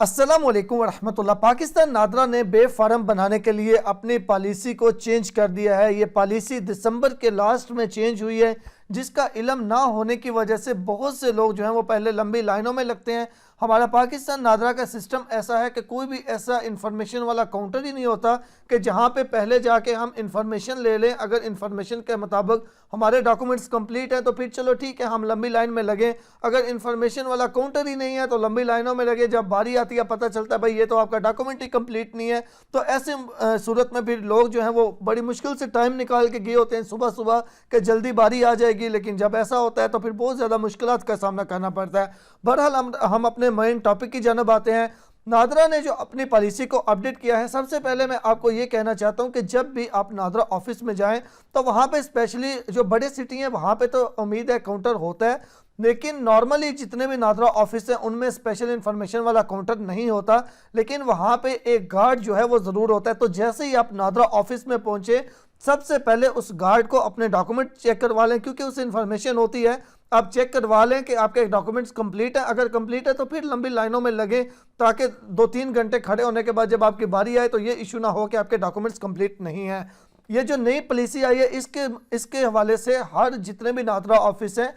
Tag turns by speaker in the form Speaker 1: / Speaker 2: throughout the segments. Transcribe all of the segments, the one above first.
Speaker 1: अस्सलामुअलैकुम वरहमतुल्लाह। पाकिस्तान नादरा ने बे फार्म बनाने के लिए अपनी पॉलिसी को चेंज कर दिया है। ये पॉलिसी दिसंबर के लास्ट में चेंज हुई है, जिसका इल्म ना होने की वजह से बहुत से लोग जो हैं वो पहले लंबी लाइनों में लगते हैं। हमारा पाकिस्तान नादरा का सिस्टम ऐसा है कि कोई भी ऐसा इंफॉर्मेशन वाला काउंटर ही नहीं होता कि जहां पे पहले जाके हम इंफॉर्मेशन ले लें। अगर इंफॉर्मेशन के मुताबिक हमारे डॉक्यूमेंट्स कंप्लीट हैं तो फिर चलो ठीक है, हम लंबी लाइन में लगे। अगर इंफॉर्मेशन वाला काउंटर ही नहीं है तो लंबी लाइनों में लगे। जब बारी आती है पता चलता है भाई ये तो आपका डॉक्यूमेंट ही कंप्लीट नहीं है। तो ऐसे सूरत में फिर लोग जो हैं वो बड़ी मुश्किल से टाइम निकाल के गए होते हैं सुबह सुबह कि जल्दी बारी आ जाएगी, लेकिन जब ऐसा होता है तो फिर बहुत ज़्यादा मुश्किलात का सामना करना पड़ता है। बहरहाल हम अपने मेन टॉपिक की जानब आते हैं। नादरा ने जो अपनी पॉलिसी को अपडेट किया है, सबसे पहले मैं आपको ये कहना चाहता हूं कि जब भी आप नादरा ऑफिस में जाएं तो वहां पे स्पेशली जो बड़े सिटी हैं वहां पे तो उम्मीद है काउंटर होता है, लेकिन नॉर्मली जितने भी नादरा ऑफिस हैं उनमें स्पेशल इंफॉर्मेशन वाला काउंटर नहीं होता, लेकिन वहां पे एक गार्ड जो है वो ज़रूर होता है। तो जैसे ही आप नादरा ऑफिस में पहुंचे सबसे पहले उस गार्ड को अपने डॉक्यूमेंट चेक करवा लें, क्योंकि उस इंफॉर्मेशन होती है। आप चेक करवा लें कि आपके डॉक्यूमेंट्स कंप्लीट है। अगर कंप्लीट है तो फिर लंबी लाइनों में लगे, ताकि 2-3 घंटे खड़े होने के बाद जब आपकी बारी आए तो ये इशू ना हो कि आपके डॉक्यूमेंट्स कंप्लीट नहीं है। ये जो नई पॉलिसी आई है इसके हवाले से हर जितने भी नादरा ऑफिस हैं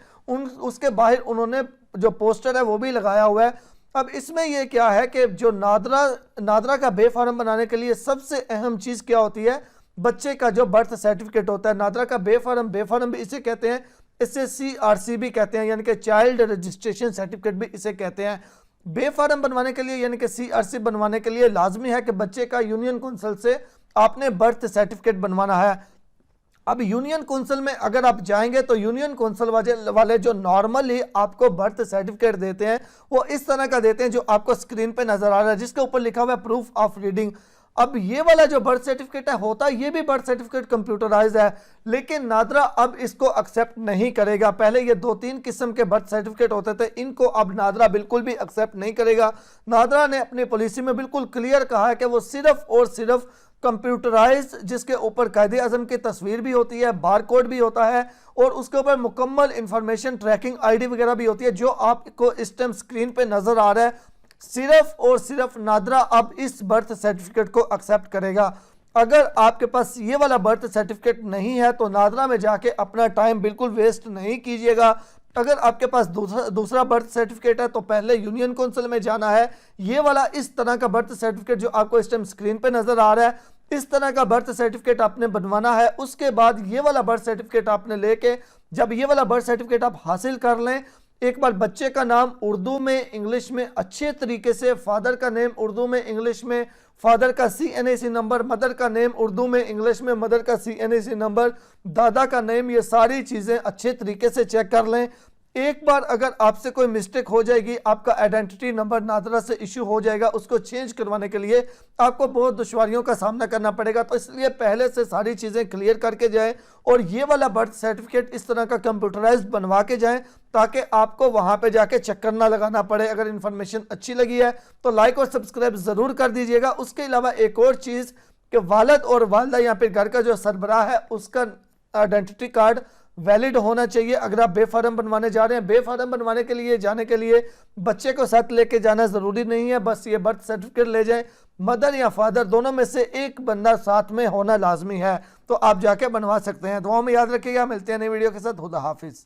Speaker 1: उसके बाहर उन्होंने जो पोस्टर है वो भी लगाया हुआ है। अब इसमें यह क्या है कि जो नादरा का बे फार्म बनाने के लिए सबसे अहम चीज़ क्या होती है, बच्चे का जो बर्थ सर्टिफिकेट होता है। नादरा का बे फार्म भी इसे कहते हैं, इसे CRC भी कहते हैं, यानी कि चाइल्ड रजिस्ट्रेशन सर्टिफिकेट भी इसे कहते हैं। बे फार्म बनवाने के लिए यानी कि CRC बनवाने के लिए लाजमी है कि बच्चे का यूनियन कौंसिल से आपने बर्थ सर्टिफिकेट बनवाना है। अब यूनियन कौंसिल में अगर आप जाएंगे तो यूनियन कौंसिल वाले जो नॉर्मली आपको बर्थ सर्टिफिकेट देते हैं वो इस तरह का देते हैं जो आपको स्क्रीन पे नजर आ रहा है, जिसके ऊपर लिखा हुआ है प्रूफ ऑफ रीडिंग। अब ये वाला जो बर्थ सर्टिफिकेट है होता ये भी बर्थ सर्टिफिकेट कंप्यूटराइज है, लेकिन नादरा अब इसको एक्सेप्ट नहीं करेगा। पहले ये 2-3 किस्म के बर्थ सर्टिफिकेट होते थे, इनको अब नादरा बिल्कुल भी एक्सेप्ट नहीं करेगा। नादरा ने अपनी पॉलिसी में बिल्कुल क्लियर कहा है कि वो सिर्फ और सिर्फ कंप्यूटराइज, जिसके ऊपर कायदे आजम की तस्वीर भी होती है, बारकोड भी होता है और उसके ऊपर मुकम्मल इंफॉर्मेशन ट्रैकिंग ID वगैरह भी होती है, जो आपको इस टाइम स्क्रीन पे नजर आ रहा है। सिर्फ और सिर्फ नादरा अब इस बर्थ सर्टिफिकेट को एक्सेप्ट करेगा। अगर आपके पास ये वाला बर्थ सर्टिफिकेट नहीं है तो नादरा में जाके अपना टाइम बिल्कुल वेस्ट नहीं कीजिएगा। अगर आपके पास दूसरा बर्थ सर्टिफिकेट है तो पहले यूनियन कौंसिल में जाना है। ये वाला इस तरह का बर्थ सर्टिफिकेट जो आपको इस टाइम स्क्रीन पे नजर आ रहा है, इस तरह का बर्थ सर्टिफिकेट आपने बनवाना है। उसके बाद ये वाला बर्थ सर्टिफिकेट आपने लेके, जब ये वाला बर्थ सर्टिफिकेट आप हासिल कर लें, एक बार बच्चे का नाम उर्दू में इंग्लिश में अच्छे तरीके से, फादर का नेम उर्दू में इंग्लिश में, फादर का CNAC नंबर, मदर का नेम उर्दू में इंग्लिश में, मदर का CNAC नंबर, दादा का नेम, ये सारी चीज़ें अच्छे तरीके से चेक कर लें। एक बार अगर आपसे कोई मिस्टेक हो जाएगी, आपका आइडेंटिटी नंबर नादरा से इशू हो जाएगा, उसको चेंज करवाने के लिए आपको बहुत दुश्वारियों का सामना करना पड़ेगा। तो इसलिए पहले से सारी चीज़ें क्लियर करके जाएं और ये वाला बर्थ सर्टिफिकेट इस तरह का कंप्यूटराइज बनवा के जाएं, ताकि आपको वहाँ पे जाके चक्कर ना लगाना पड़े। अगर इन्फॉर्मेशन अच्छी लगी है तो लाइक और सब्सक्राइब ज़रूर कर दीजिएगा। उसके अलावा एक और चीज़ कि वालिद और वालदा या फिर घर का जो सरबराह है उसका आइडेंटिटी कार्ड वैलिड होना चाहिए। अगर आप बे फार्म बनवाने जा रहे हैं, बे फार्म बनवाने के लिए जाने के लिए बच्चे को साथ लेके जाना ज़रूरी नहीं है, बस ये बर्थ सर्टिफिकेट ले जाएं। मदर या फादर दोनों में से एक बंदा साथ में होना लाजमी है, तो आप जाके बनवा सकते हैं। दुआ में याद रखिएगा। मिलते हैं नई वीडियो के साथ। खुदा हाफिज़।